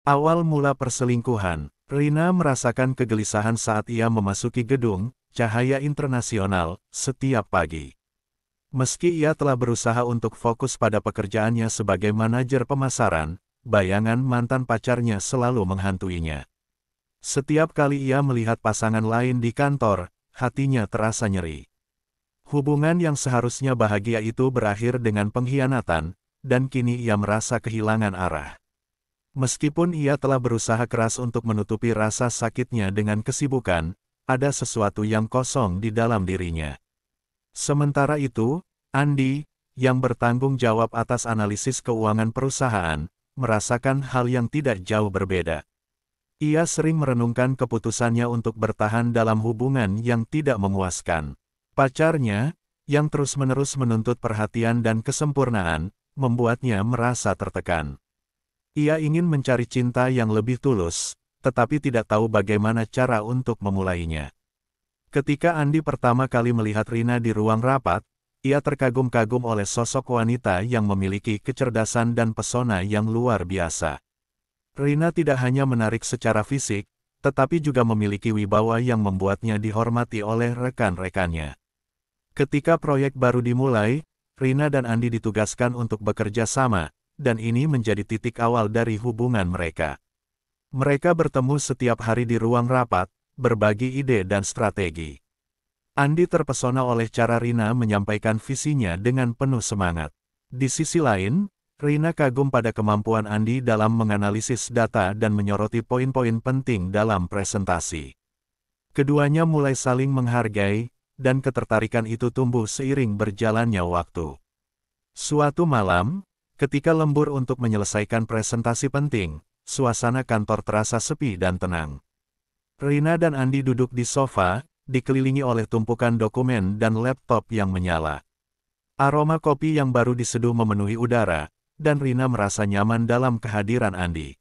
Awal mula perselingkuhan, Rina merasakan kegelisahan saat ia memasuki gedung Cahaya Internasional setiap pagi. Meski ia telah berusaha untuk fokus pada pekerjaannya sebagai manajer pemasaran, bayangan mantan pacarnya selalu menghantuinya. Setiap kali ia melihat pasangan lain di kantor, hatinya terasa nyeri. Hubungan yang seharusnya bahagia itu berakhir dengan pengkhianatan, dan kini ia merasa kehilangan arah. Meskipun ia telah berusaha keras untuk menutupi rasa sakitnya dengan kesibukan, ada sesuatu yang kosong di dalam dirinya. Sementara itu, Andi, yang bertanggung jawab atas analisis keuangan perusahaan, merasakan hal yang tidak jauh berbeda. Ia sering merenungkan keputusannya untuk bertahan dalam hubungan yang tidak memuaskan. Pacarnya, yang terus-menerus menuntut perhatian dan kesempurnaan, membuatnya merasa tertekan. Ia ingin mencari cinta yang lebih tulus, tetapi tidak tahu bagaimana cara untuk memulainya. Ketika Andi pertama kali melihat Rina di ruang rapat, ia terkagum-kagum oleh sosok wanita yang memiliki kecerdasan dan pesona yang luar biasa. Rina tidak hanya menarik secara fisik, tetapi juga memiliki wibawa yang membuatnya dihormati oleh rekan-rekannya. Ketika proyek baru dimulai, Rina dan Andi ditugaskan untuk bekerja sama, dan ini menjadi titik awal dari hubungan mereka. Mereka bertemu setiap hari di ruang rapat, berbagi ide dan strategi. Andi terpesona oleh cara Rina menyampaikan visinya dengan penuh semangat. Di sisi lain, Rina kagum pada kemampuan Andi dalam menganalisis data dan menyoroti poin-poin penting dalam presentasi. Keduanya mulai saling menghargai, dan ketertarikan itu tumbuh seiring berjalannya waktu. Suatu malam, ketika lembur untuk menyelesaikan presentasi penting, suasana kantor terasa sepi dan tenang. Rina dan Andi duduk di sofa, dikelilingi oleh tumpukan dokumen dan laptop yang menyala. Aroma kopi yang baru diseduh memenuhi udara, dan Rina merasa nyaman dalam kehadiran Andi.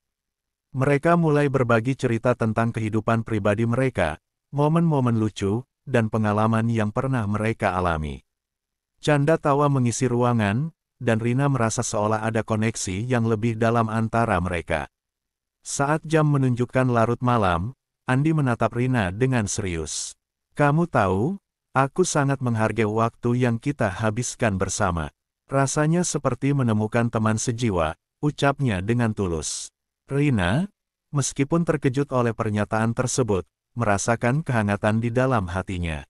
Mereka mulai berbagi cerita tentang kehidupan pribadi mereka, momen-momen lucu, dan pengalaman yang pernah mereka alami. Canda tawa mengisi ruangan, dan Rina merasa seolah ada koneksi yang lebih dalam antara mereka. Saat jam menunjukkan larut malam, Andi menatap Rina dengan serius. "Kamu tahu, aku sangat menghargai waktu yang kita habiskan bersama. Rasanya seperti menemukan teman sejiwa," ucapnya dengan tulus. Rina, meskipun terkejut oleh pernyataan tersebut, merasakan kehangatan di dalam hatinya.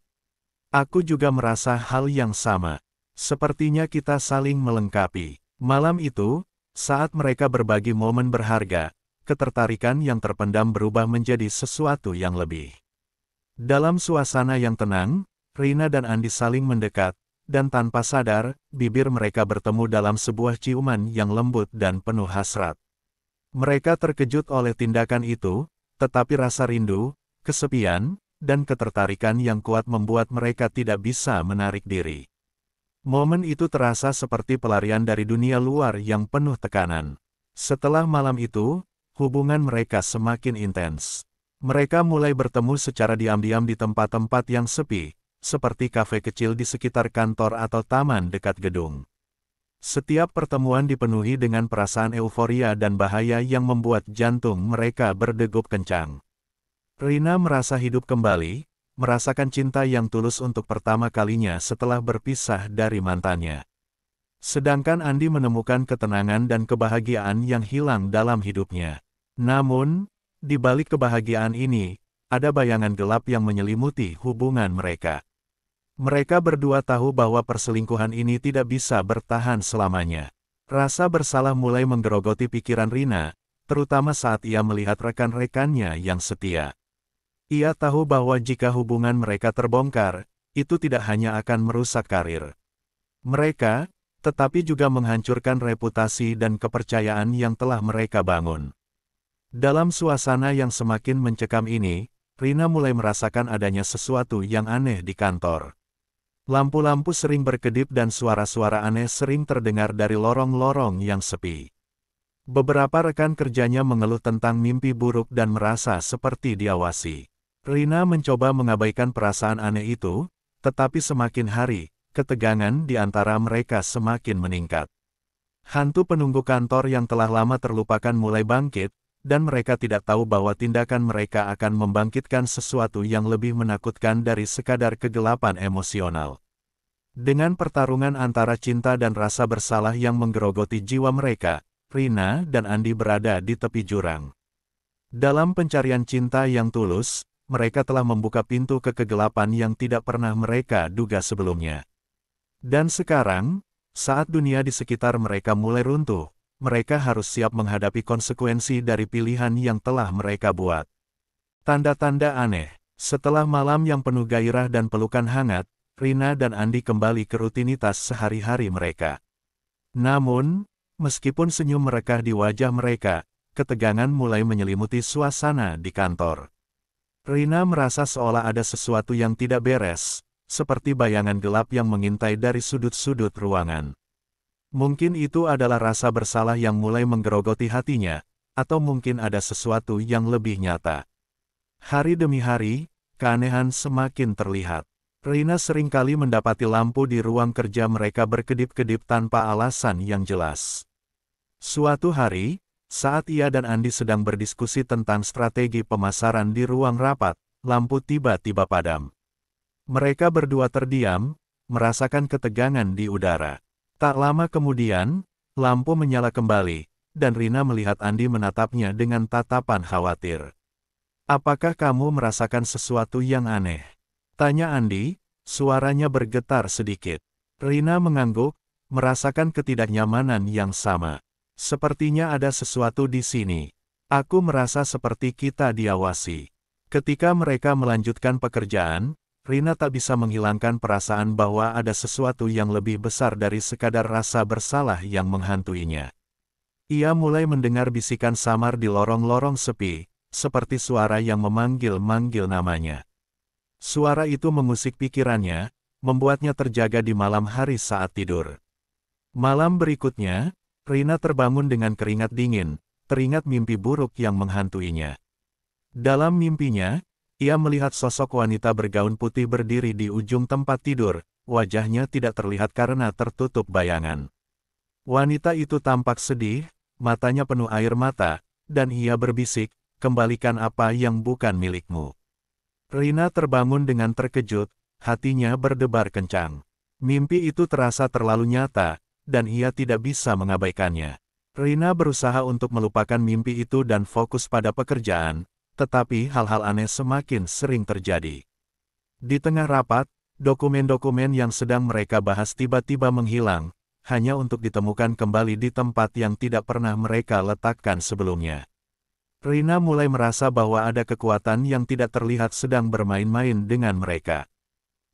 "Aku juga merasa hal yang sama. Sepertinya kita saling melengkapi." Malam itu, saat mereka berbagi momen berharga, ketertarikan yang terpendam berubah menjadi sesuatu yang lebih. Dalam suasana yang tenang, Rina dan Andi saling mendekat, dan tanpa sadar, bibir mereka bertemu dalam sebuah ciuman yang lembut dan penuh hasrat. Mereka terkejut oleh tindakan itu, tetapi rasa rindu, kesepian, dan ketertarikan yang kuat membuat mereka tidak bisa menarik diri. Momen itu terasa seperti pelarian dari dunia luar yang penuh tekanan. Setelah malam itu, hubungan mereka semakin intens. Mereka mulai bertemu secara diam-diam di tempat-tempat yang sepi, seperti kafe kecil di sekitar kantor atau taman dekat gedung. Setiap pertemuan dipenuhi dengan perasaan euforia dan bahaya yang membuat jantung mereka berdegup kencang. Rina merasa hidup kembali, merasakan cinta yang tulus untuk pertama kalinya setelah berpisah dari mantannya. Sedangkan Andi menemukan ketenangan dan kebahagiaan yang hilang dalam hidupnya. Namun, di balik kebahagiaan ini, ada bayangan gelap yang menyelimuti hubungan mereka. Mereka berdua tahu bahwa perselingkuhan ini tidak bisa bertahan selamanya. Rasa bersalah mulai menggerogoti pikiran Rina, terutama saat ia melihat rekan-rekannya yang setia. Ia tahu bahwa jika hubungan mereka terbongkar, itu tidak hanya akan merusak karir mereka, tetapi juga menghancurkan reputasi dan kepercayaan yang telah mereka bangun. Dalam suasana yang semakin mencekam ini, Rina mulai merasakan adanya sesuatu yang aneh di kantor. Lampu-lampu sering berkedip dan suara-suara aneh sering terdengar dari lorong-lorong yang sepi. Beberapa rekan kerjanya mengeluh tentang mimpi buruk dan merasa seperti diawasi. Rina mencoba mengabaikan perasaan aneh itu, tetapi semakin hari, ketegangan di antara mereka semakin meningkat. Hantu penunggu kantor yang telah lama terlupakan mulai bangkit, dan mereka tidak tahu bahwa tindakan mereka akan membangkitkan sesuatu yang lebih menakutkan dari sekadar kegelapan emosional. Dengan pertarungan antara cinta dan rasa bersalah yang menggerogoti jiwa mereka, Rina dan Andi berada di tepi jurang. Dalam pencarian cinta yang tulus, mereka telah membuka pintu ke kegelapan yang tidak pernah mereka duga sebelumnya. Dan sekarang, saat dunia di sekitar mereka mulai runtuh, mereka harus siap menghadapi konsekuensi dari pilihan yang telah mereka buat. Tanda-tanda aneh. Setelah malam yang penuh gairah dan pelukan hangat, Rina dan Andi kembali ke rutinitas sehari-hari mereka. Namun, meskipun senyum merekah di wajah mereka, ketegangan mulai menyelimuti suasana di kantor. Rina merasa seolah ada sesuatu yang tidak beres, seperti bayangan gelap yang mengintai dari sudut-sudut ruangan. Mungkin itu adalah rasa bersalah yang mulai menggerogoti hatinya, atau mungkin ada sesuatu yang lebih nyata. Hari demi hari, keanehan semakin terlihat. Rina seringkali mendapati lampu di ruang kerja mereka berkedip-kedip tanpa alasan yang jelas. Suatu hari, saat ia dan Andi sedang berdiskusi tentang strategi pemasaran di ruang rapat, lampu tiba-tiba padam. Mereka berdua terdiam, merasakan ketegangan di udara. Tak lama kemudian, lampu menyala kembali, dan Rina melihat Andi menatapnya dengan tatapan khawatir. "Apakah kamu merasakan sesuatu yang aneh?" tanya Andi, suaranya bergetar sedikit. Rina mengangguk, merasakan ketidaknyamanan yang sama. "Sepertinya ada sesuatu di sini. Aku merasa seperti kita diawasi." Ketika mereka melanjutkan pekerjaan, Rina tak bisa menghilangkan perasaan bahwa ada sesuatu yang lebih besar dari sekadar rasa bersalah yang menghantuinya. Ia mulai mendengar bisikan samar di lorong-lorong sepi, seperti suara yang memanggil-manggil namanya. Suara itu mengusik pikirannya, membuatnya terjaga di malam hari saat tidur. Malam berikutnya, Rina terbangun dengan keringat dingin, teringat mimpi buruk yang menghantuinya. Dalam mimpinya, ia melihat sosok wanita bergaun putih berdiri di ujung tempat tidur, wajahnya tidak terlihat karena tertutup bayangan. Wanita itu tampak sedih, matanya penuh air mata, dan ia berbisik, "Kembalikan apa yang bukan milikmu." Rina terbangun dengan terkejut, hatinya berdebar kencang. Mimpi itu terasa terlalu nyata, dan ia tidak bisa mengabaikannya. Rina berusaha untuk melupakan mimpi itu dan fokus pada pekerjaan, tetapi hal-hal aneh semakin sering terjadi. Di tengah rapat, dokumen-dokumen yang sedang mereka bahas tiba-tiba menghilang, hanya untuk ditemukan kembali di tempat yang tidak pernah mereka letakkan sebelumnya. Rina mulai merasa bahwa ada kekuatan yang tidak terlihat sedang bermain-main dengan mereka.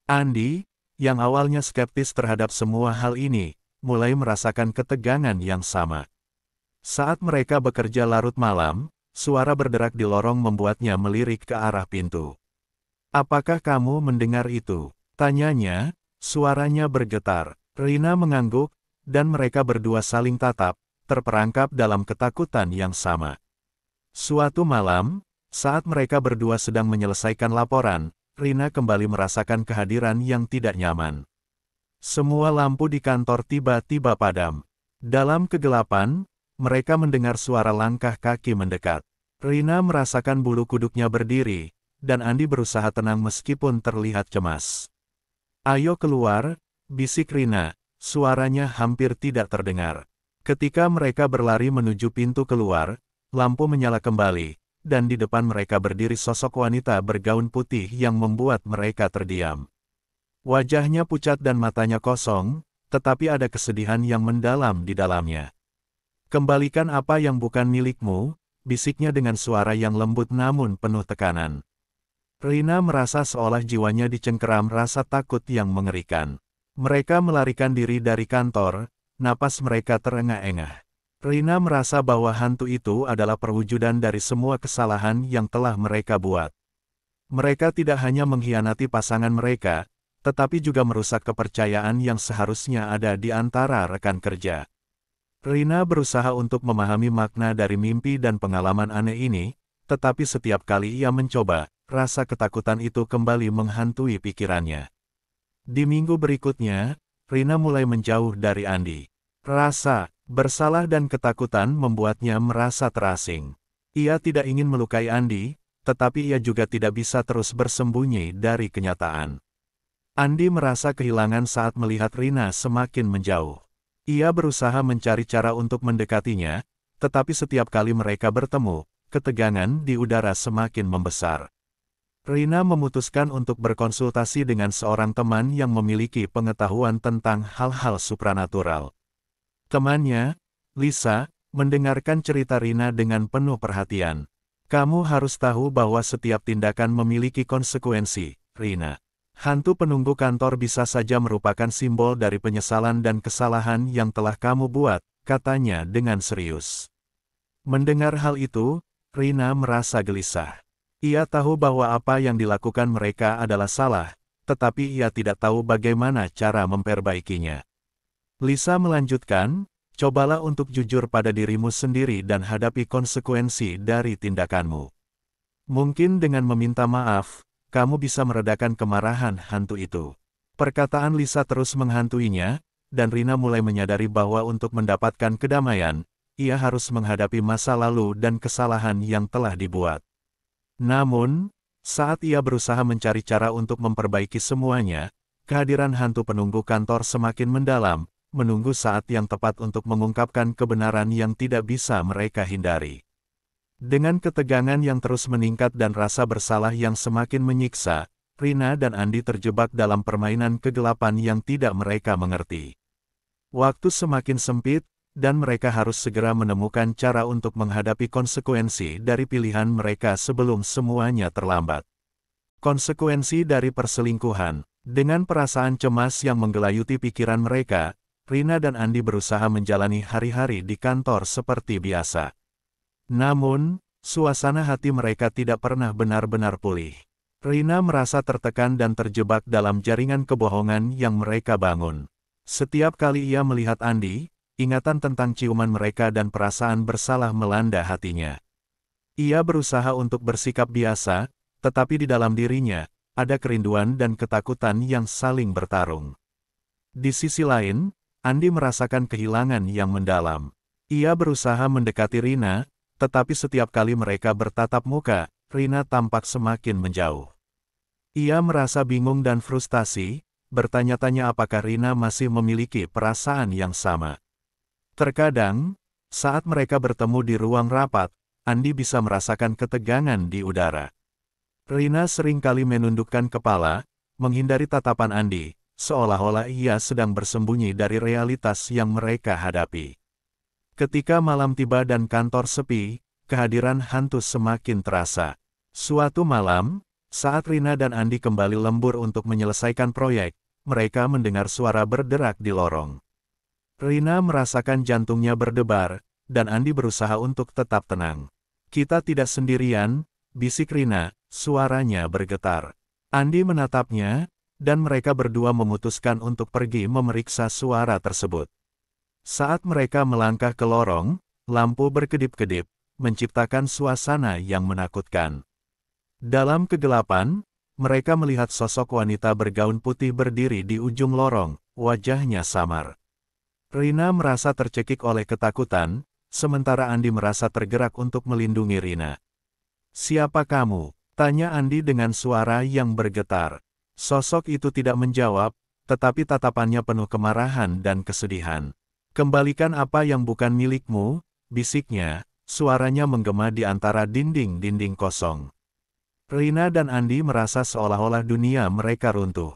Andi, yang awalnya skeptis terhadap semua hal ini, mulai merasakan ketegangan yang sama. Saat mereka bekerja larut malam, suara berderak di lorong membuatnya melirik ke arah pintu. "Apakah kamu mendengar itu?" tanyanya, suaranya bergetar. Rina mengangguk, dan mereka berdua saling tatap, terperangkap dalam ketakutan yang sama. Suatu malam, saat mereka berdua sedang menyelesaikan laporan, Rina kembali merasakan kehadiran yang tidak nyaman. Semua lampu di kantor tiba-tiba padam. Dalam kegelapan, mereka mendengar suara langkah kaki mendekat. Rina merasakan bulu kuduknya berdiri, dan Andi berusaha tenang meskipun terlihat cemas. "Ayo keluar," bisik Rina, suaranya hampir tidak terdengar. Ketika mereka berlari menuju pintu keluar, lampu menyala kembali, dan di depan mereka berdiri sosok wanita bergaun putih yang membuat mereka terdiam. Wajahnya pucat dan matanya kosong, tetapi ada kesedihan yang mendalam di dalamnya. "Kembalikan apa yang bukan milikmu," bisiknya dengan suara yang lembut namun penuh tekanan. Rina merasa seolah jiwanya dicengkeram rasa takut yang mengerikan. Mereka melarikan diri dari kantor, napas mereka terengah-engah. Rina merasa bahwa hantu itu adalah perwujudan dari semua kesalahan yang telah mereka buat. Mereka tidak hanya mengkhianati pasangan mereka, tetapi juga merusak kepercayaan yang seharusnya ada di antara rekan kerja. Rina berusaha untuk memahami makna dari mimpi dan pengalaman aneh ini, tetapi setiap kali ia mencoba, rasa ketakutan itu kembali menghantui pikirannya. Di minggu berikutnya, Rina mulai menjauh dari Andi. Rasa bersalah dan ketakutan membuatnya merasa terasing. Ia tidak ingin melukai Andi, tetapi ia juga tidak bisa terus bersembunyi dari kenyataan. Andi merasa kehilangan saat melihat Rina semakin menjauh. Ia berusaha mencari cara untuk mendekatinya, tetapi setiap kali mereka bertemu, ketegangan di udara semakin membesar. Rina memutuskan untuk berkonsultasi dengan seorang teman yang memiliki pengetahuan tentang hal-hal supranatural. Temannya, Lisa, mendengarkan cerita Rina dengan penuh perhatian. Kamu harus tahu bahwa setiap tindakan memiliki konsekuensi, Rina. Hantu penunggu kantor bisa saja merupakan simbol dari penyesalan dan kesalahan yang telah kamu buat, katanya dengan serius. Mendengar hal itu, Rina merasa gelisah. Ia tahu bahwa apa yang dilakukan mereka adalah salah, tetapi ia tidak tahu bagaimana cara memperbaikinya. Lisa melanjutkan, cobalah untuk jujur pada dirimu sendiri dan hadapi konsekuensi dari tindakanmu. Mungkin dengan meminta maaf, kamu bisa meredakan kemarahan hantu itu. Perkataan Lisa terus menghantuinya, dan Rina mulai menyadari bahwa untuk mendapatkan kedamaian, ia harus menghadapi masa lalu dan kesalahan yang telah dibuat. Namun, saat ia berusaha mencari cara untuk memperbaiki semuanya, kehadiran hantu penunggu kantor semakin mendalam, menunggu saat yang tepat untuk mengungkapkan kebenaran yang tidak bisa mereka hindari. Dengan ketegangan yang terus meningkat dan rasa bersalah yang semakin menyiksa, Rina dan Andi terjebak dalam permainan kegelapan yang tidak mereka mengerti. Waktu semakin sempit, dan mereka harus segera menemukan cara untuk menghadapi konsekuensi dari pilihan mereka sebelum semuanya terlambat. Konsekuensi dari perselingkuhan. Dengan perasaan cemas yang menggelayuti pikiran mereka, Rina dan Andi berusaha menjalani hari-hari di kantor seperti biasa. Namun, suasana hati mereka tidak pernah benar-benar pulih. Rina merasa tertekan dan terjebak dalam jaringan kebohongan yang mereka bangun. Setiap kali ia melihat Andi, ingatan tentang ciuman mereka dan perasaan bersalah melanda hatinya. Ia berusaha untuk bersikap biasa, tetapi di dalam dirinya, ada kerinduan dan ketakutan yang saling bertarung. Di sisi lain, Andi merasakan kehilangan yang mendalam. Ia berusaha mendekati Rina, tetapi setiap kali mereka bertatap muka, Rina tampak semakin menjauh. Ia merasa bingung dan frustasi, bertanya-tanya apakah Rina masih memiliki perasaan yang sama. Terkadang, saat mereka bertemu di ruang rapat, Andi bisa merasakan ketegangan di udara. Rina seringkali menundukkan kepala, menghindari tatapan Andi, seolah-olah ia sedang bersembunyi dari realitas yang mereka hadapi. Ketika malam tiba dan kantor sepi, kehadiran hantu semakin terasa. Suatu malam, saat Rina dan Andi kembali lembur untuk menyelesaikan proyek, mereka mendengar suara berderak di lorong. Rina merasakan jantungnya berdebar, dan Andi berusaha untuk tetap tenang. Kita tidak sendirian, bisik Rina, suaranya bergetar. Andi menatapnya, dan mereka berdua memutuskan untuk pergi memeriksa suara tersebut. Saat mereka melangkah ke lorong, lampu berkedip-kedip, menciptakan suasana yang menakutkan. Dalam kegelapan, mereka melihat sosok wanita bergaun putih berdiri di ujung lorong, wajahnya samar. Rina merasa tercekik oleh ketakutan, sementara Andi merasa tergerak untuk melindungi Rina. "Siapa kamu?" tanya Andi dengan suara yang bergetar. Sosok itu tidak menjawab, tetapi tatapannya penuh kemarahan dan kesedihan. "Kembalikan apa yang bukan milikmu," bisiknya, suaranya menggema di antara dinding-dinding kosong. Rina dan Andi merasa seolah-olah dunia mereka runtuh.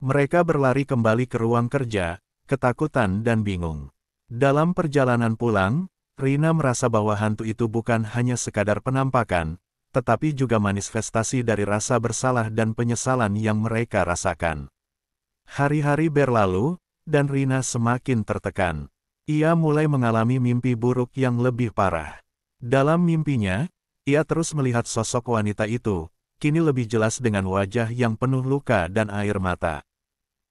Mereka berlari kembali ke ruang kerja, ketakutan dan bingung. Dalam perjalanan pulang, Rina merasa bahwa hantu itu bukan hanya sekadar penampakan, tetapi juga manifestasi dari rasa bersalah dan penyesalan yang mereka rasakan. Hari-hari berlalu, dan Rina semakin tertekan. Ia mulai mengalami mimpi buruk yang lebih parah. Dalam mimpinya, ia terus melihat sosok wanita itu, kini lebih jelas dengan wajah yang penuh luka dan air mata.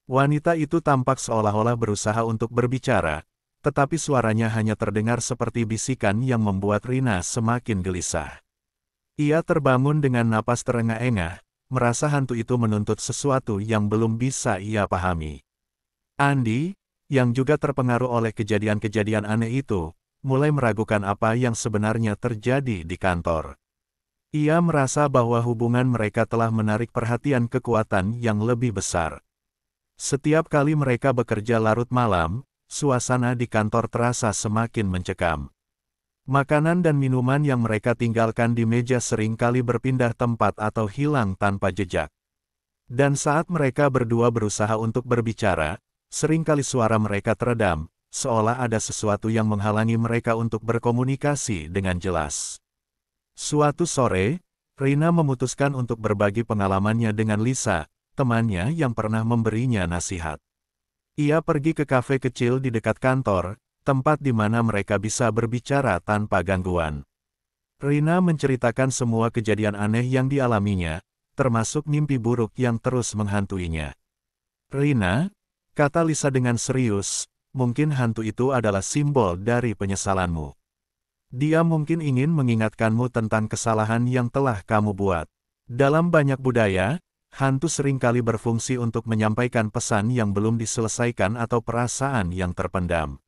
Wanita itu tampak seolah-olah berusaha untuk berbicara, tetapi suaranya hanya terdengar seperti bisikan yang membuat Rina semakin gelisah. Ia terbangun dengan napas terengah-engah, merasa hantu itu menuntut sesuatu yang belum bisa ia pahami. Andi, yang juga terpengaruh oleh kejadian-kejadian aneh itu, mulai meragukan apa yang sebenarnya terjadi di kantor. Ia merasa bahwa hubungan mereka telah menarik perhatian kekuatan yang lebih besar. Setiap kali mereka bekerja larut malam, suasana di kantor terasa semakin mencekam. Makanan dan minuman yang mereka tinggalkan di meja sering kali berpindah tempat atau hilang tanpa jejak. Dan saat mereka berdua berusaha untuk berbicara, seringkali suara mereka teredam, seolah ada sesuatu yang menghalangi mereka untuk berkomunikasi dengan jelas. Suatu sore, Rina memutuskan untuk berbagi pengalamannya dengan Lisa, temannya yang pernah memberinya nasihat. Ia pergi ke kafe kecil di dekat kantor, tempat di mana mereka bisa berbicara tanpa gangguan. Rina menceritakan semua kejadian aneh yang dialaminya, termasuk mimpi buruk yang terus menghantuinya. "Rina," kata Lisa dengan serius, "mungkin hantu itu adalah simbol dari penyesalanmu. Dia mungkin ingin mengingatkanmu tentang kesalahan yang telah kamu buat. Dalam banyak budaya, hantu seringkali berfungsi untuk menyampaikan pesan yang belum diselesaikan atau perasaan yang terpendam."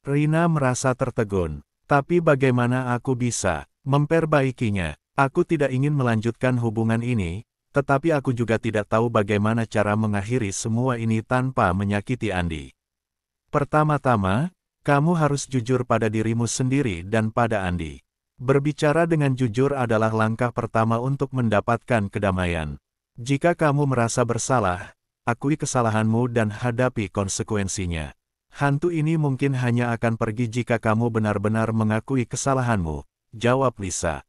Rina merasa tertegun. "Tapi bagaimana aku bisa memperbaikinya? Aku tidak ingin melanjutkan hubungan ini, tetapi aku juga tidak tahu bagaimana cara mengakhiri semua ini tanpa menyakiti Andi. Pertama-tama, kamu harus jujur pada dirimu sendiri dan pada Andi. Berbicara dengan jujur adalah langkah pertama untuk mendapatkan kedamaian. Jika kamu merasa bersalah, akui kesalahanmu dan hadapi konsekuensinya. Hantu ini mungkin hanya akan pergi jika kamu benar-benar mengakui kesalahanmu," jawab Lisa.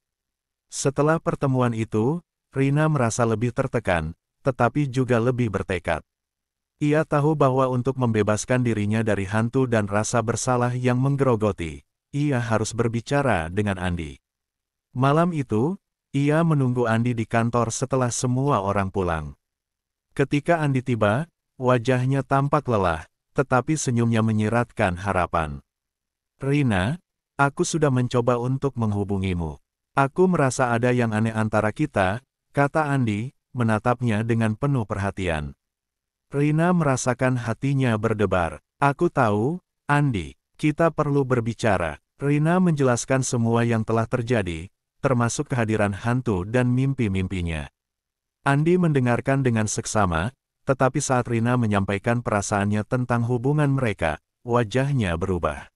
Setelah pertemuan itu, Rina merasa lebih tertekan, tetapi juga lebih bertekad. Ia tahu bahwa untuk membebaskan dirinya dari hantu dan rasa bersalah yang menggerogoti, ia harus berbicara dengan Andi. Malam itu, ia menunggu Andi di kantor setelah semua orang pulang. Ketika Andi tiba, wajahnya tampak lelah, tetapi senyumnya menyiratkan harapan. "Rina, aku sudah mencoba untuk menghubungimu. Aku merasa ada yang aneh antara kita," kata Andi, menatapnya dengan penuh perhatian. Rina merasakan hatinya berdebar. "Aku tahu, Andi, kita perlu berbicara." Rina menjelaskan semua yang telah terjadi, termasuk kehadiran hantu dan mimpi-mimpinya. Andi mendengarkan dengan seksama, tetapi saat Rina menyampaikan perasaannya tentang hubungan mereka, wajahnya berubah.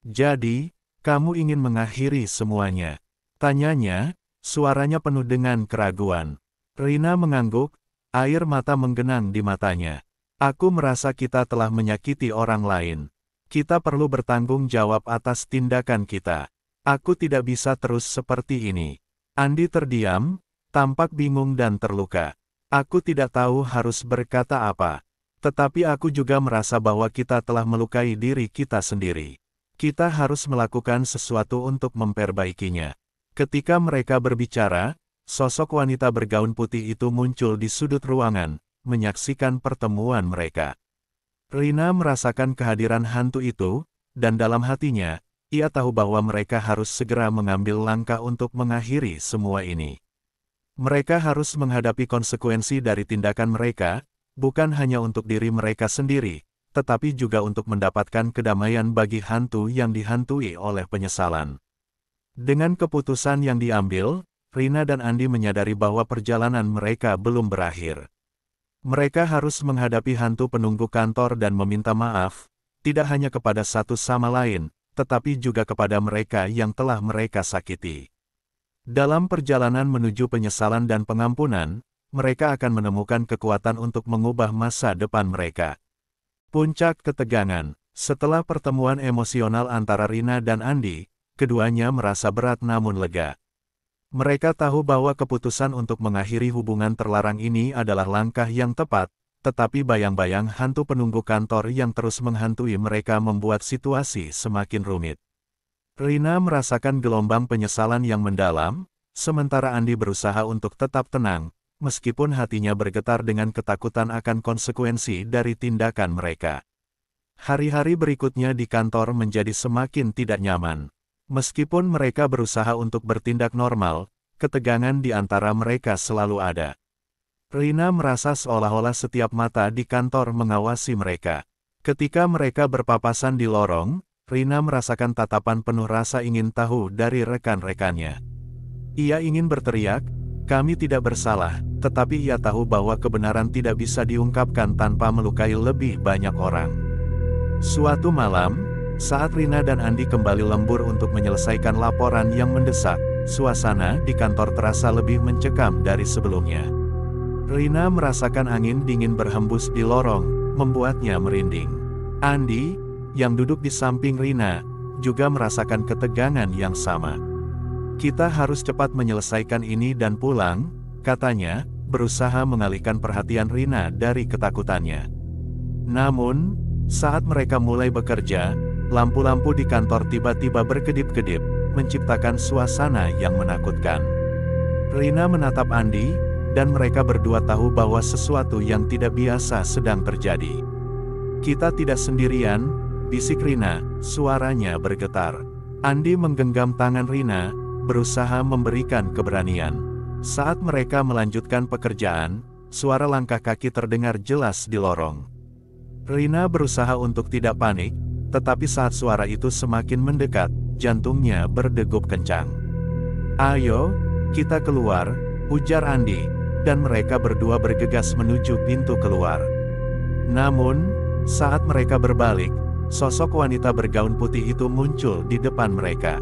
"Jadi, kamu ingin mengakhiri semuanya?" tanyanya, suaranya penuh dengan keraguan. Rina mengangguk, air mata menggenang di matanya. "Aku merasa kita telah menyakiti orang lain. Kita perlu bertanggung jawab atas tindakan kita. Aku tidak bisa terus seperti ini." Andi terdiam, tampak bingung dan terluka. "Aku tidak tahu harus berkata apa. Tetapi aku juga merasa bahwa kita telah melukai diri kita sendiri. Kita harus melakukan sesuatu untuk memperbaikinya." Ketika mereka berbicara, sosok wanita bergaun putih itu muncul di sudut ruangan, menyaksikan pertemuan mereka. Rina merasakan kehadiran hantu itu, dan dalam hatinya, ia tahu bahwa mereka harus segera mengambil langkah untuk mengakhiri semua ini. Mereka harus menghadapi konsekuensi dari tindakan mereka, bukan hanya untuk diri mereka sendiri, tetapi juga untuk mendapatkan kedamaian bagi hantu yang dihantui oleh penyesalan. Dengan keputusan yang diambil, Rina dan Andi menyadari bahwa perjalanan mereka belum berakhir. Mereka harus menghadapi hantu penunggu kantor dan meminta maaf, tidak hanya kepada satu sama lain, tetapi juga kepada mereka yang telah mereka sakiti. Dalam perjalanan menuju penyesalan dan pengampunan, mereka akan menemukan kekuatan untuk mengubah masa depan mereka. Puncak ketegangan. Setelah pertemuan emosional antara Rina dan Andi, keduanya merasa berat namun lega. Mereka tahu bahwa keputusan untuk mengakhiri hubungan terlarang ini adalah langkah yang tepat, tetapi bayang-bayang hantu penunggu kantor yang terus menghantui mereka membuat situasi semakin rumit. Rina merasakan gelombang penyesalan yang mendalam, sementara Andi berusaha untuk tetap tenang, meskipun hatinya bergetar dengan ketakutan akan konsekuensi dari tindakan mereka. Hari-hari berikutnya di kantor menjadi semakin tidak nyaman. Meskipun mereka berusaha untuk bertindak normal, ketegangan di antara mereka selalu ada. Rina merasa seolah-olah setiap mata di kantor mengawasi mereka. Ketika mereka berpapasan di lorong, Rina merasakan tatapan penuh rasa ingin tahu dari rekan-rekannya. Ia ingin berteriak, "Kami tidak bersalah," tetapi ia tahu bahwa kebenaran tidak bisa diungkapkan tanpa melukai lebih banyak orang. Suatu malam, saat Rina dan Andi kembali lembur untuk menyelesaikan laporan yang mendesak, suasana di kantor terasa lebih mencekam dari sebelumnya. Rina merasakan angin dingin berhembus di lorong, membuatnya merinding. Andi, yang duduk di samping Rina, juga merasakan ketegangan yang sama. "Kita harus cepat menyelesaikan ini dan pulang," katanya, berusaha mengalihkan perhatian Rina dari ketakutannya. Namun, saat mereka mulai bekerja, lampu-lampu di kantor tiba-tiba berkedip-kedip, menciptakan suasana yang menakutkan. Rina menatap Andi, dan mereka berdua tahu bahwa sesuatu yang tidak biasa sedang terjadi. "Kita tidak sendirian," bisik Rina, suaranya bergetar. Andi menggenggam tangan Rina, berusaha memberikan keberanian. Saat mereka melanjutkan pekerjaan, suara langkah kaki terdengar jelas di lorong. Rina berusaha untuk tidak panik, tetapi saat suara itu semakin mendekat, jantungnya berdegup kencang. "Ayo, kita keluar," ujar Andi, dan mereka berdua bergegas menuju pintu keluar. Namun, saat mereka berbalik, sosok wanita bergaun putih itu muncul di depan mereka.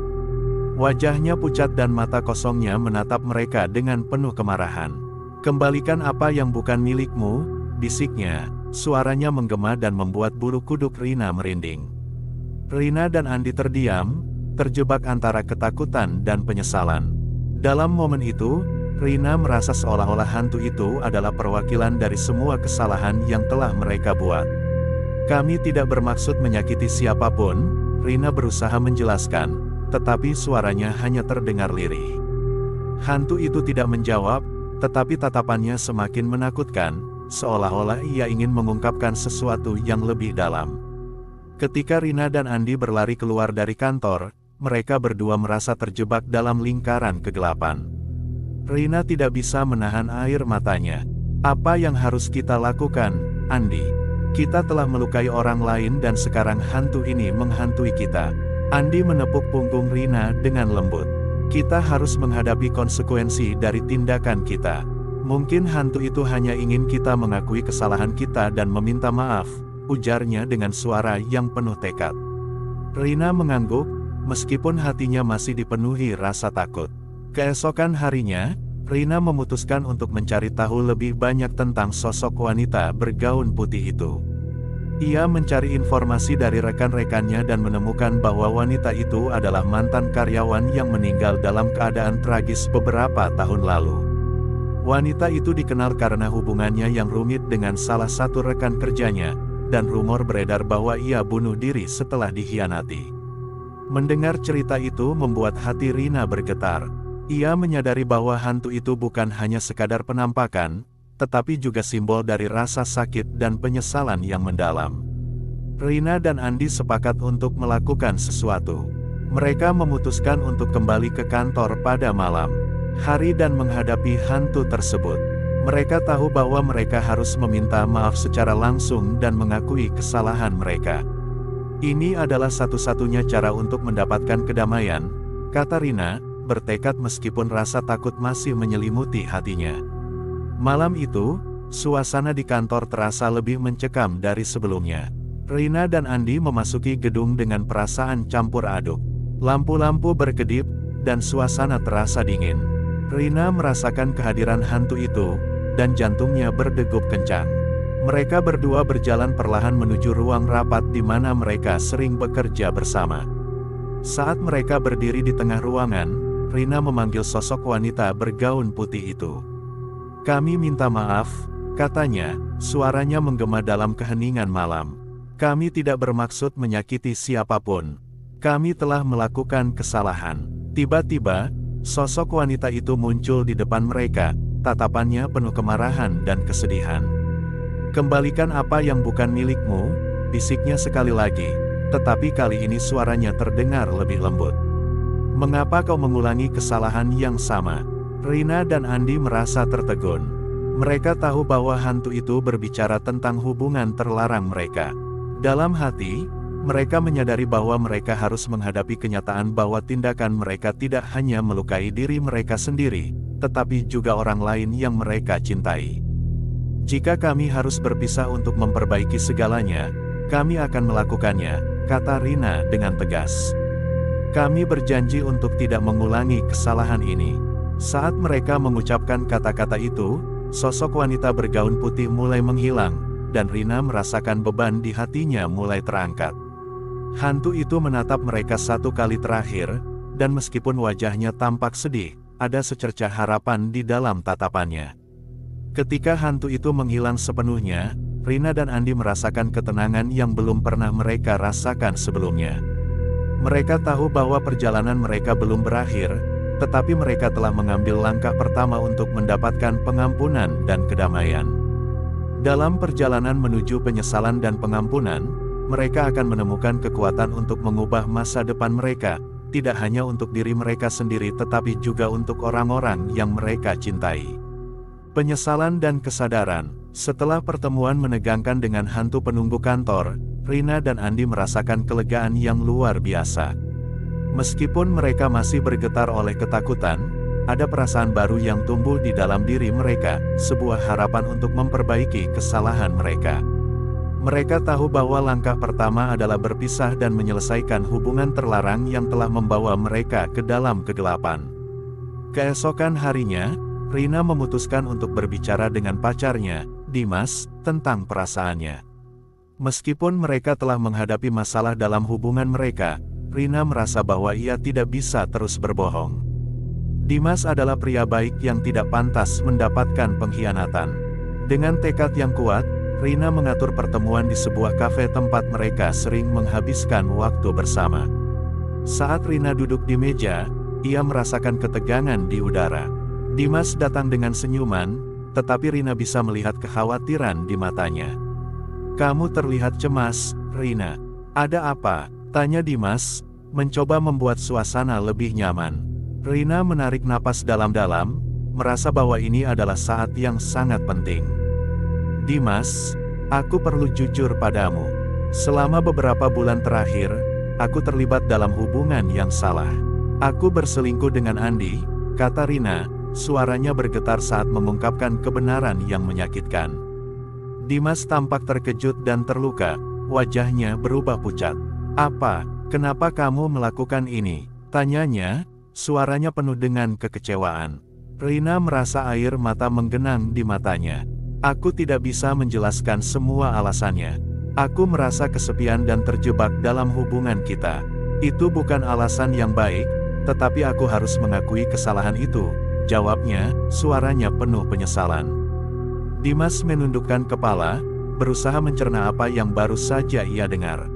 Wajahnya pucat dan mata kosongnya menatap mereka dengan penuh kemarahan. "Kembalikan apa yang bukan milikmu," bisiknya, suaranya menggema dan membuat bulu kuduk Rina merinding. Rina dan Andi terdiam, terjebak antara ketakutan dan penyesalan. Dalam momen itu, Rina merasa seolah-olah hantu itu adalah perwakilan dari semua kesalahan yang telah mereka buat. "Kami tidak bermaksud menyakiti siapapun," Rina berusaha menjelaskan, tetapi suaranya hanya terdengar lirih. Hantu itu tidak menjawab, tetapi tatapannya semakin menakutkan, seolah-olah ia ingin mengungkapkan sesuatu yang lebih dalam. Ketika Rina dan Andi berlari keluar dari kantor, mereka berdua merasa terjebak dalam lingkaran kegelapan. Rina tidak bisa menahan air matanya. "Apa yang harus kita lakukan, Andi? Kita telah melukai orang lain dan sekarang hantu ini menghantui kita." Andi menepuk punggung Rina dengan lembut. "Kita harus menghadapi konsekuensi dari tindakan kita. Mungkin hantu itu hanya ingin kita mengakui kesalahan kita dan meminta maaf," ujarnya dengan suara yang penuh tekad. Rina mengangguk, meskipun hatinya masih dipenuhi rasa takut. Keesokan harinya, Rina memutuskan untuk mencari tahu lebih banyak tentang sosok wanita bergaun putih itu. Ia mencari informasi dari rekan-rekannya dan menemukan bahwa wanita itu adalah mantan karyawan yang meninggal dalam keadaan tragis beberapa tahun lalu. Wanita itu dikenal karena hubungannya yang rumit dengan salah satu rekan kerjanya, dan rumor beredar bahwa ia bunuh diri setelah dikhianati. Mendengar cerita itu membuat hati Rina bergetar. Ia menyadari bahwa hantu itu bukan hanya sekadar penampakan, tetapi juga simbol dari rasa sakit dan penyesalan yang mendalam. Rina dan Andi sepakat untuk melakukan sesuatu. Mereka memutuskan untuk kembali ke kantor pada malam hari dan menghadapi hantu tersebut. Mereka tahu bahwa mereka harus meminta maaf secara langsung dan mengakui kesalahan mereka. "Ini adalah satu-satunya cara untuk mendapatkan kedamaian," kata Rina, bertekad meskipun rasa takut masih menyelimuti hatinya. Malam itu, suasana di kantor terasa lebih mencekam dari sebelumnya. Rina dan Andi memasuki gedung dengan perasaan campur aduk. Lampu-lampu berkedip, dan suasana terasa dingin. Rina merasakan kehadiran hantu itu, dan jantungnya berdegup kencang. Mereka berdua berjalan perlahan menuju ruang rapat di mana mereka sering bekerja bersama. Saat mereka berdiri di tengah ruangan, Rina memanggil sosok wanita bergaun putih itu. "Kami minta maaf," katanya, suaranya menggema dalam keheningan malam. "Kami tidak bermaksud menyakiti siapapun. Kami telah melakukan kesalahan." Tiba-tiba, sosok wanita itu muncul di depan mereka, tatapannya penuh kemarahan dan kesedihan. "Kembalikan apa yang bukan milikmu," bisiknya sekali lagi, tetapi kali ini suaranya terdengar lebih lembut. "Mengapa kau mengulangi kesalahan yang sama?" Rina dan Andi merasa tertegun. Mereka tahu bahwa hantu itu berbicara tentang hubungan terlarang mereka. Dalam hati, Mereka menyadari bahwa mereka harus menghadapi kenyataan bahwa tindakan mereka tidak hanya melukai diri mereka sendiri, tetapi juga orang lain yang mereka cintai. Jika kami harus berpisah untuk memperbaiki segalanya, kami akan melakukannya, kata Rina dengan tegas. Kami berjanji untuk tidak mengulangi kesalahan ini. Saat mereka mengucapkan kata-kata itu, sosok wanita bergaun putih mulai menghilang, dan Rina merasakan beban di hatinya mulai terangkat. Hantu itu menatap mereka satu kali terakhir, dan meskipun wajahnya tampak sedih, ada secercah harapan di dalam tatapannya. Ketika hantu itu menghilang sepenuhnya, Rina dan Andi merasakan ketenangan yang belum pernah mereka rasakan sebelumnya. Mereka tahu bahwa perjalanan mereka belum berakhir, tetapi mereka telah mengambil langkah pertama untuk mendapatkan pengampunan dan kedamaian. Dalam perjalanan menuju penyesalan dan pengampunan, mereka akan menemukan kekuatan untuk mengubah masa depan mereka, tidak hanya untuk diri mereka sendiri tetapi juga untuk orang-orang yang mereka cintai. Penyesalan dan kesadaran. Setelah pertemuan menegangkan dengan hantu penunggu kantor, Rina dan Andi merasakan kelegaan yang luar biasa. Meskipun mereka masih bergetar oleh ketakutan, ada perasaan baru yang tumbuh di dalam diri mereka, sebuah harapan untuk memperbaiki kesalahan mereka. Mereka tahu bahwa langkah pertama adalah berpisah dan menyelesaikan hubungan terlarang yang telah membawa mereka ke dalam kegelapan. Keesokan harinya, Rina memutuskan untuk berbicara dengan pacarnya, Dimas, tentang perasaannya. Meskipun mereka telah menghadapi masalah dalam hubungan mereka, Rina merasa bahwa ia tidak bisa terus berbohong. Dimas adalah pria baik yang tidak pantas mendapatkan pengkhianatan. Dengan tekad yang kuat, Rina mengatur pertemuan di sebuah kafe tempat mereka sering menghabiskan waktu bersama. Saat Rina duduk di meja, ia merasakan ketegangan di udara. Dimas datang dengan senyuman, tetapi Rina bisa melihat kekhawatiran di matanya. "Kamu terlihat cemas, Rina. Ada apa?" tanya Dimas, mencoba membuat suasana lebih nyaman. Rina menarik napas dalam-dalam, merasa bahwa ini adalah saat yang sangat penting. "Dimas, aku perlu jujur padamu. Selama beberapa bulan terakhir, aku terlibat dalam hubungan yang salah. Aku berselingkuh dengan Andi," kata Rina, suaranya bergetar saat mengungkapkan kebenaran yang menyakitkan. Dimas tampak terkejut dan terluka, wajahnya berubah pucat. "Apa? Kenapa kamu melakukan ini?" tanyanya, suaranya penuh dengan kekecewaan. Rina merasa air mata menggenang di matanya. "Aku tidak bisa menjelaskan semua alasannya. Aku merasa kesepian dan terjebak dalam hubungan kita. Itu bukan alasan yang baik, tetapi aku harus mengakui kesalahan itu," jawabnya, suaranya penuh penyesalan. Dimas menundukkan kepala, berusaha mencerna apa yang baru saja ia dengar.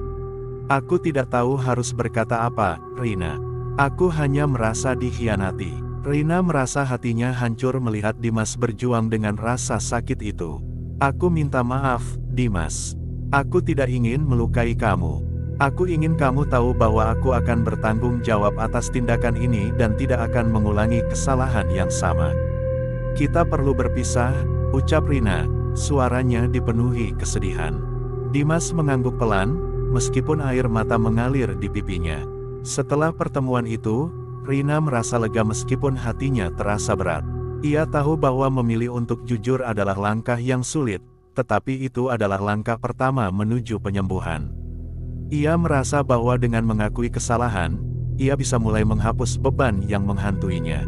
"Aku tidak tahu harus berkata apa, Rina. Aku hanya merasa dikhianati." Rina merasa hatinya hancur melihat Dimas berjuang dengan rasa sakit itu. "Aku minta maaf, Dimas. Aku tidak ingin melukai kamu. Aku ingin kamu tahu bahwa aku akan bertanggung jawab atas tindakan ini dan tidak akan mengulangi kesalahan yang sama. Kita perlu berpisah," ucap Rina, suaranya dipenuhi kesedihan. Dimas mengangguk pelan, meskipun air mata mengalir di pipinya. Setelah pertemuan itu, Rina merasa lega meskipun hatinya terasa berat. Ia tahu bahwa memilih untuk jujur adalah langkah yang sulit, tetapi itu adalah langkah pertama menuju penyembuhan. Ia merasa bahwa dengan mengakui kesalahan, ia bisa mulai menghapus beban yang menghantuinya.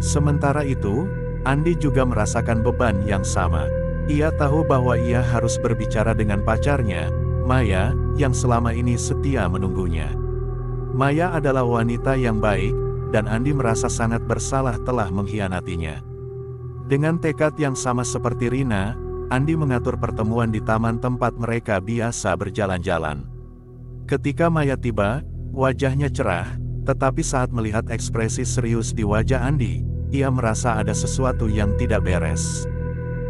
Sementara itu, Andi juga merasakan beban yang sama. Ia tahu bahwa ia harus berbicara dengan pacarnya, Maya, yang selama ini setia menunggunya. Maya adalah wanita yang baik, dan Andi merasa sangat bersalah telah mengkhianatinya. Dengan tekad yang sama seperti Rina, Andi mengatur pertemuan di taman tempat mereka biasa berjalan-jalan. Ketika Maya tiba, wajahnya cerah, tetapi saat melihat ekspresi serius di wajah Andi, ia merasa ada sesuatu yang tidak beres.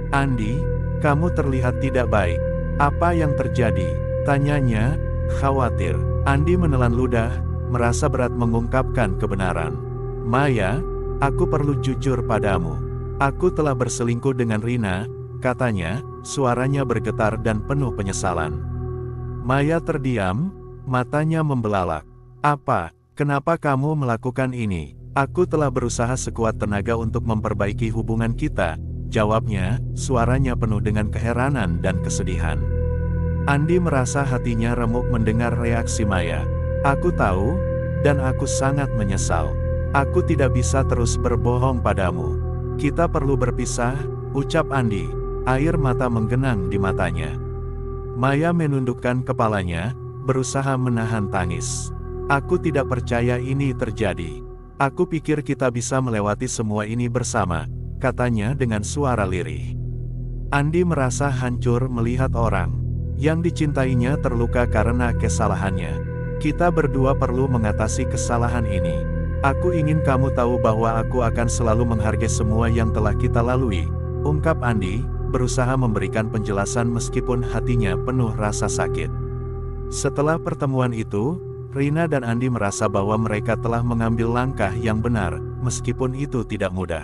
"Andi, kamu terlihat tidak baik. Apa yang terjadi?" tanyanya, khawatir. Andi menelan ludah, merasa berat mengungkapkan kebenaran. "Maya, aku perlu jujur padamu. Aku telah berselingkuh dengan Rina," katanya, suaranya bergetar dan penuh penyesalan. Maya terdiam, Matanya membelalak. Apa? Kenapa kamu melakukan ini? Aku telah berusaha sekuat tenaga untuk memperbaiki hubungan kita, jawabnya, suaranya penuh dengan keheranan dan kesedihan. Andi merasa hatinya remuk mendengar reaksi Maya. Aku tahu, dan aku sangat menyesal. Aku tidak bisa terus berbohong padamu. Kita perlu berpisah, ucap Andi. Air mata menggenang di matanya. Maya menundukkan kepalanya, berusaha menahan tangis. Aku tidak percaya ini terjadi. Aku pikir kita bisa melewati semua ini bersama, katanya dengan suara lirih. Andi merasa hancur melihat orang yang dicintainya terluka karena kesalahannya. Kita berdua perlu mengatasi kesalahan ini. Aku ingin kamu tahu bahwa aku akan selalu menghargai semua yang telah kita lalui, ungkap Andi, berusaha memberikan penjelasan meskipun hatinya penuh rasa sakit. Setelah pertemuan itu, Rina dan Andi merasa bahwa mereka telah mengambil langkah yang benar, meskipun itu tidak mudah.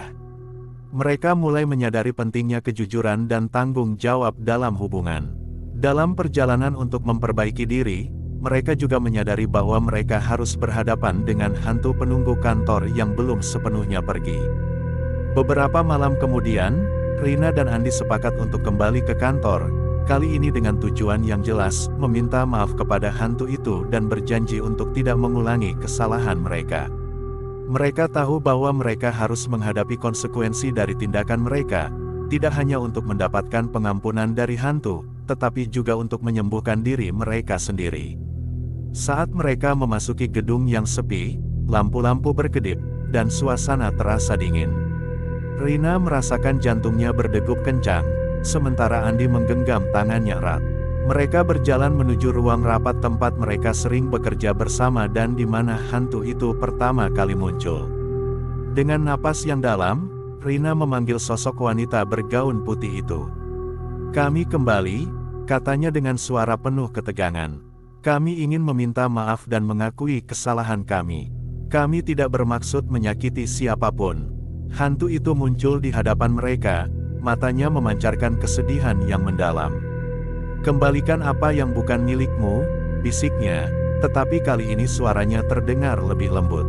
Mereka mulai menyadari pentingnya kejujuran dan tanggung jawab dalam hubungan. Dalam perjalanan untuk memperbaiki diri, mereka juga menyadari bahwa mereka harus berhadapan dengan hantu penunggu kantor yang belum sepenuhnya pergi. Beberapa malam kemudian, Rina dan Andi sepakat untuk kembali ke kantor, kali ini dengan tujuan yang jelas, meminta maaf kepada hantu itu dan berjanji untuk tidak mengulangi kesalahan mereka. Mereka tahu bahwa mereka harus menghadapi konsekuensi dari tindakan mereka, tidak hanya untuk mendapatkan pengampunan dari hantu, tetapi juga untuk menyembuhkan diri mereka sendiri. Saat mereka memasuki gedung yang sepi, lampu-lampu berkedip, dan suasana terasa dingin. Rina merasakan jantungnya berdegup kencang, sementara Andi menggenggam tangannya erat. Mereka berjalan menuju ruang rapat tempat mereka sering bekerja bersama dan di mana hantu itu pertama kali muncul. Dengan napas yang dalam, Rina memanggil sosok wanita bergaun putih itu. Kami kembali, katanya dengan suara penuh ketegangan. Kami ingin meminta maaf dan mengakui kesalahan kami. Kami tidak bermaksud menyakiti siapapun. Hantu itu muncul di hadapan mereka, matanya memancarkan kesedihan yang mendalam. Kembalikan apa yang bukan milikmu, bisiknya, tetapi kali ini suaranya terdengar lebih lembut.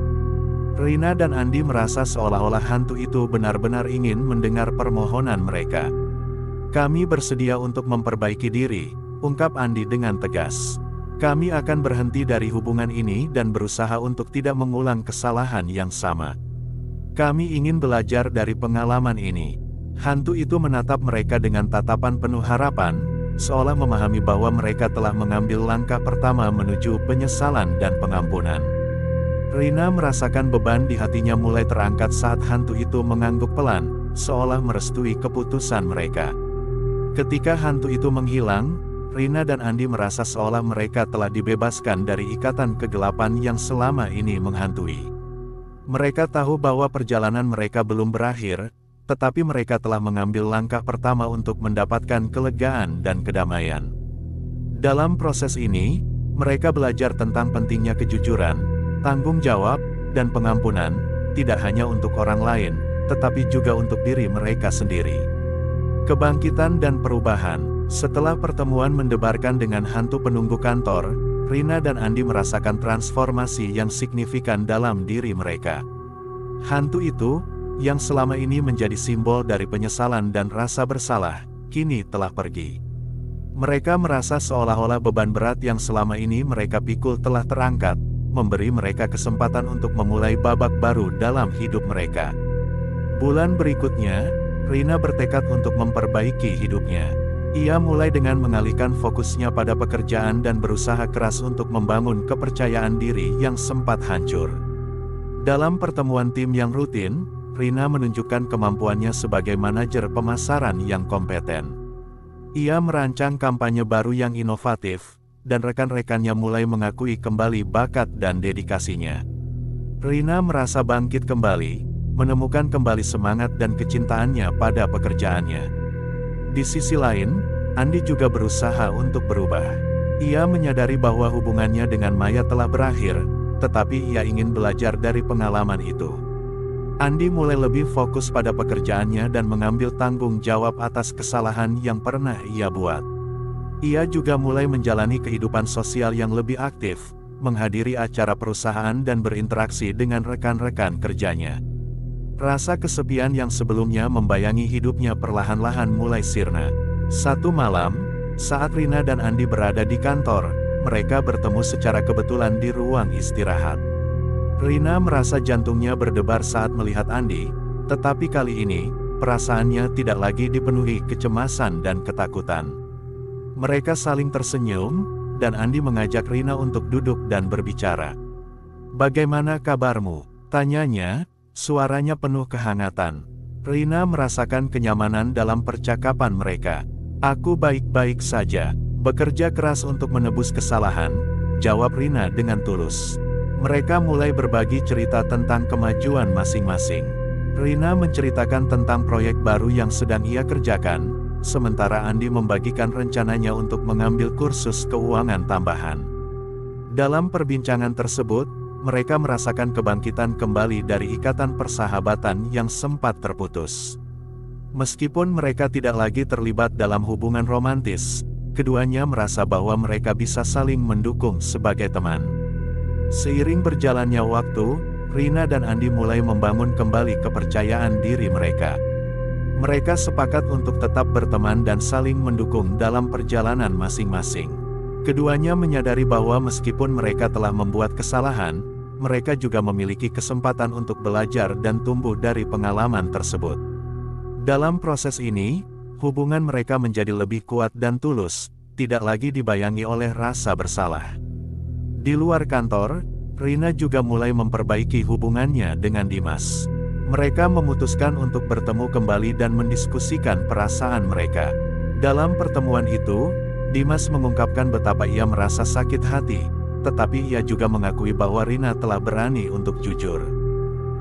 Rina dan Andi merasa seolah-olah hantu itu benar-benar ingin mendengar permohonan mereka. Kami bersedia untuk memperbaiki diri, ungkap Andi dengan tegas. Kami akan berhenti dari hubungan ini dan berusaha untuk tidak mengulang kesalahan yang sama. Kami ingin belajar dari pengalaman ini. Hantu itu menatap mereka dengan tatapan penuh harapan, seolah memahami bahwa mereka telah mengambil langkah pertama menuju penyesalan dan pengampunan. Rina merasakan beban di hatinya mulai terangkat saat hantu itu mengangguk pelan, seolah merestui keputusan mereka. Ketika hantu itu menghilang, Rina dan Andi merasa seolah mereka telah dibebaskan dari ikatan kegelapan yang selama ini menghantui. Mereka tahu bahwa perjalanan mereka belum berakhir, tetapi mereka telah mengambil langkah pertama untuk mendapatkan kelegaan dan kedamaian. Dalam proses ini, mereka belajar tentang pentingnya kejujuran, tanggung jawab, dan pengampunan, tidak hanya untuk orang lain, tetapi juga untuk diri mereka sendiri. Kebangkitan dan perubahan. Setelah pertemuan mendebarkan dengan hantu penunggu kantor, Rina dan Andi merasakan transformasi yang signifikan dalam diri mereka. Hantu itu, yang selama ini menjadi simbol dari penyesalan dan rasa bersalah, kini telah pergi. Mereka merasa seolah-olah beban berat yang selama ini mereka pikul telah terangkat, memberi mereka kesempatan untuk memulai babak baru dalam hidup mereka. Bulan berikutnya, Rina bertekad untuk memperbaiki hidupnya. Ia mulai dengan mengalihkan fokusnya pada pekerjaan dan berusaha keras untuk membangun kepercayaan diri yang sempat hancur. Dalam pertemuan tim yang rutin, Rina menunjukkan kemampuannya sebagai manajer pemasaran yang kompeten. Ia merancang kampanye baru yang inovatif, dan rekan-rekannya mulai mengakui kembali bakat dan dedikasinya. Rina merasa bangkit kembali, menemukan kembali semangat dan kecintaannya pada pekerjaannya. Di sisi lain, Andi juga berusaha untuk berubah. Ia menyadari bahwa hubungannya dengan Maya telah berakhir, tetapi ia ingin belajar dari pengalaman itu. Andi mulai lebih fokus pada pekerjaannya dan mengambil tanggung jawab atas kesalahan yang pernah ia buat. Ia juga mulai menjalani kehidupan sosial yang lebih aktif, menghadiri acara perusahaan dan berinteraksi dengan rekan-rekan kerjanya. Rasa kesepian yang sebelumnya membayangi hidupnya perlahan-lahan mulai sirna. Satu malam, saat Rina dan Andi berada di kantor, mereka bertemu secara kebetulan di ruang istirahat. Rina merasa jantungnya berdebar saat melihat Andi, tetapi kali ini, perasaannya tidak lagi dipenuhi kecemasan dan ketakutan. Mereka saling tersenyum, dan Andi mengajak Rina untuk duduk dan berbicara. "Bagaimana kabarmu?" tanyanya, suaranya penuh kehangatan. Rina merasakan kenyamanan dalam percakapan mereka. "Aku baik-baik saja, bekerja keras untuk menebus kesalahan," jawab Rina dengan tulus. Mereka mulai berbagi cerita tentang kemajuan masing-masing. Rina menceritakan tentang proyek baru yang sedang ia kerjakan, sementara Andi membagikan rencananya untuk mengambil kursus keuangan tambahan. Dalam perbincangan tersebut, mereka merasakan kebangkitan kembali dari ikatan persahabatan yang sempat terputus. Meskipun mereka tidak lagi terlibat dalam hubungan romantis, keduanya merasa bahwa mereka bisa saling mendukung sebagai teman. Seiring berjalannya waktu, Rina dan Andi mulai membangun kembali kepercayaan diri mereka. Mereka sepakat untuk tetap berteman dan saling mendukung dalam perjalanan masing-masing. Keduanya menyadari bahwa meskipun mereka telah membuat kesalahan, mereka juga memiliki kesempatan untuk belajar dan tumbuh dari pengalaman tersebut. Dalam proses ini, hubungan mereka menjadi lebih kuat dan tulus, tidak lagi dibayangi oleh rasa bersalah. Di luar kantor, Rina juga mulai memperbaiki hubungannya dengan Dimas. Mereka memutuskan untuk bertemu kembali dan mendiskusikan perasaan mereka. Dalam pertemuan itu, Dimas mengungkapkan betapa ia merasa sakit hati, tetapi ia juga mengakui bahwa Rina telah berani untuk jujur.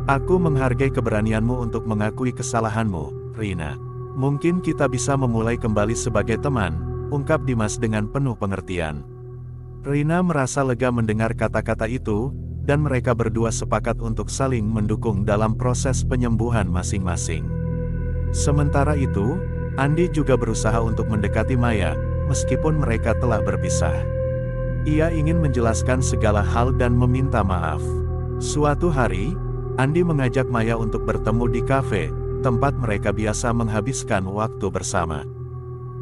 "Aku menghargai keberanianmu untuk mengakui kesalahanmu, Rina. Mungkin kita bisa memulai kembali sebagai teman," ungkap Dimas dengan penuh pengertian. Rina merasa lega mendengar kata-kata itu, dan mereka berdua sepakat untuk saling mendukung dalam proses penyembuhan masing-masing. Sementara itu, Andi juga berusaha untuk mendekati Maya, meskipun mereka telah berpisah. Ia ingin menjelaskan segala hal dan meminta maaf. Suatu hari, Andi mengajak Maya untuk bertemu di kafe, tempat mereka biasa menghabiskan waktu bersama.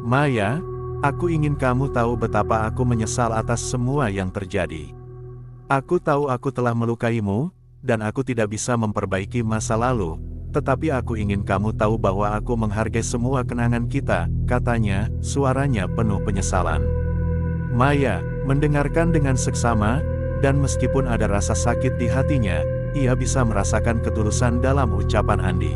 "Maya, aku ingin kamu tahu betapa aku menyesal atas semua yang terjadi. Aku tahu aku telah melukaimu, dan aku tidak bisa memperbaiki masa lalu, tetapi aku ingin kamu tahu bahwa aku menghargai semua kenangan kita," katanya, suaranya penuh penyesalan. Maya mendengarkan dengan seksama, dan meskipun ada rasa sakit di hatinya, ia bisa merasakan ketulusan dalam ucapan Andi.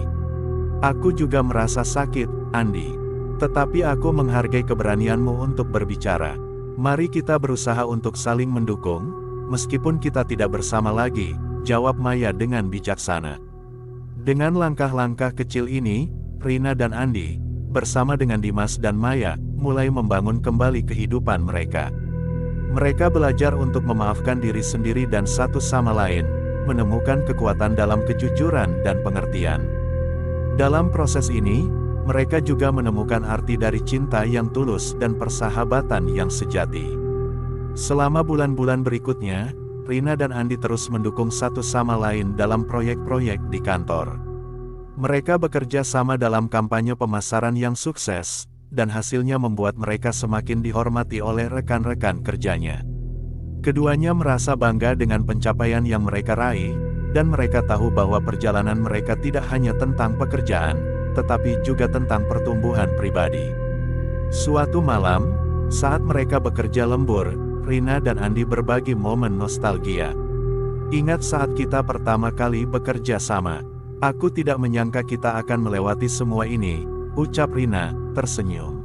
"Aku juga merasa sakit, Andi. Tetapi aku menghargai keberanianmu untuk berbicara. Mari kita berusaha untuk saling mendukung, meskipun kita tidak bersama lagi," jawab Maya dengan bijaksana. Dengan langkah-langkah kecil ini, Rina dan Andi, bersama dengan Dimas dan Maya, mulai membangun kembali kehidupan mereka. Mereka belajar untuk memaafkan diri sendiri dan satu sama lain, menemukan kekuatan dalam kejujuran dan pengertian. Dalam proses ini, mereka juga menemukan arti dari cinta yang tulus dan persahabatan yang sejati. Selama bulan-bulan berikutnya, Rina dan Andi terus mendukung satu sama lain dalam proyek-proyek di kantor. Mereka bekerja sama dalam kampanye pemasaran yang sukses, dan hasilnya membuat mereka semakin dihormati oleh rekan-rekan kerjanya. Keduanya merasa bangga dengan pencapaian yang mereka raih, dan mereka tahu bahwa perjalanan mereka tidak hanya tentang pekerjaan, tetapi juga tentang pertumbuhan pribadi. Suatu malam, saat mereka bekerja lembur, Rina dan Andi berbagi momen nostalgia. "Ingat saat kita pertama kali bekerja sama? Aku tidak menyangka kita akan melewati semua ini," ucap Rina, tersenyum.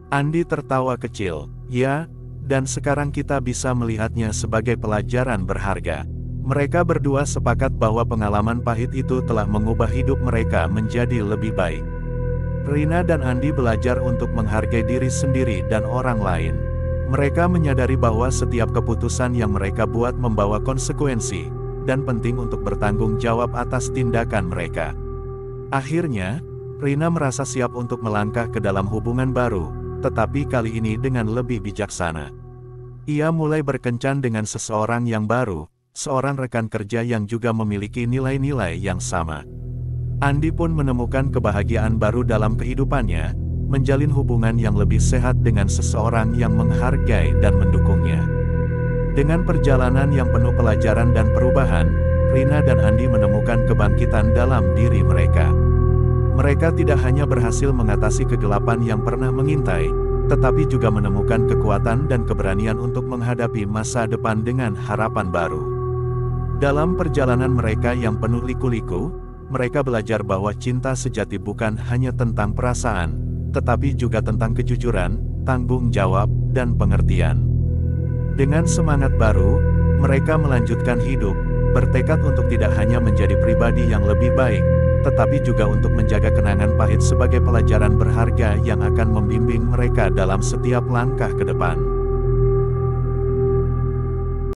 Andi tertawa kecil. "Ya, dan sekarang kita bisa melihatnya sebagai pelajaran berharga." Mereka berdua sepakat bahwa pengalaman pahit itu telah mengubah hidup mereka menjadi lebih baik. Rina dan Andi belajar untuk menghargai diri sendiri dan orang lain. Mereka menyadari bahwa setiap keputusan yang mereka buat membawa konsekuensi, dan penting untuk bertanggung jawab atas tindakan mereka. Akhirnya, Rina merasa siap untuk melangkah ke dalam hubungan baru, tetapi kali ini dengan lebih bijaksana. Ia mulai berkencan dengan seseorang yang baru, seorang rekan kerja yang juga memiliki nilai-nilai yang sama. Andi pun menemukan kebahagiaan baru dalam kehidupannya, menjalin hubungan yang lebih sehat dengan seseorang yang menghargai dan mendukungnya. Dengan perjalanan yang penuh pelajaran dan perubahan, Rina dan Andi menemukan kebangkitan dalam diri mereka. Mereka tidak hanya berhasil mengatasi kegelapan yang pernah mengintai, tetapi juga menemukan kekuatan dan keberanian untuk menghadapi masa depan dengan harapan baru. Dalam perjalanan mereka yang penuh liku-liku, mereka belajar bahwa cinta sejati bukan hanya tentang perasaan, tetapi juga tentang kejujuran, tanggung jawab, dan pengertian. Dengan semangat baru, mereka melanjutkan hidup, bertekad untuk tidak hanya menjadi pribadi yang lebih baik, tetapi juga untuk menjaga kenangan pahit sebagai pelajaran berharga yang akan membimbing mereka dalam setiap langkah ke depan.